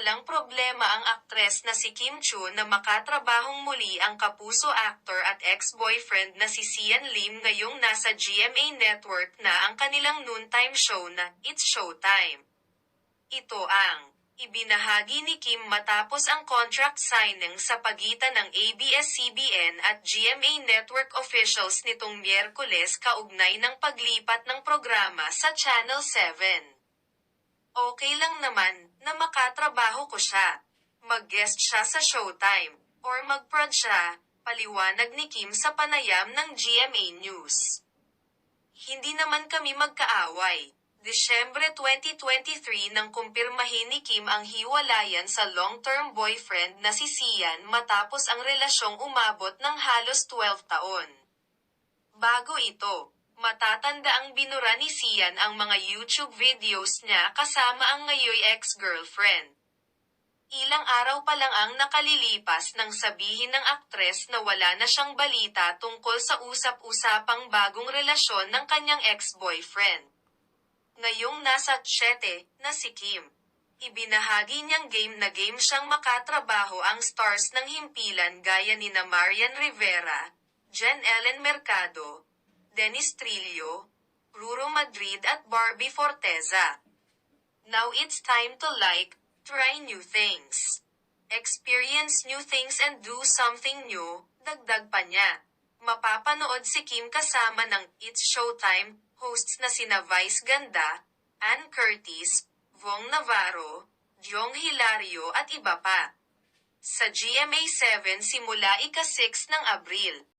walang problema ang aktres na si Kim Chu na makatrabahong muli ang kapuso actor at ex-boyfriend na si Sian Lim ngayong nasa GMA Network na ang kanilang noontime show na It's Showtime. Ito ang ibinahagi ni Kim matapos ang contract signing sa pagitan ng ABS-CBN at GMA Network officials nitong Miyerkules kaugnay ng paglipat ng programa sa Channel 7. Okay lang naman na makatrabaho ko siya. Mag-guest siya sa Showtime, or mag-prod siya, paliwanag ni Kim sa panayam ng GMA News. Hindi naman kami magkaaway. Disyembre 2023 nang kumpirmahin ni Kim ang hiwalayan sa long-term boyfriend na si Sian matapos ang relasyong umabot ng halos 12 taon. Bago ito, matatanda ang binura ni Sian ang mga YouTube videos niya kasama ang ngayoy ex-girlfriend. Ilang araw pa lang ang nakalilipas nang sabihin ng aktres na wala na siyang balita tungkol sa usap-usapang bagong relasyon ng kanyang ex-boyfriend. Ngayong nasa 7 na si Kim, ibinahagi niyang game na game siyang makatrabaho ang stars ng himpilan gaya nina Marian Rivera, Jen Ellen Mercado, Dennis Trillo, Ruro Madrid at Barbie Forteza. Now it's time to try new things. Experience new things and do something new, dagdag pa niya. Mapapanood si Kim kasama ng It's Showtime hosts na sina Vice Ganda, Ann Curtis, Vong Navarro, Jong Hilario at iba pa. Sa GMA7 simula ika-6 ng Abril.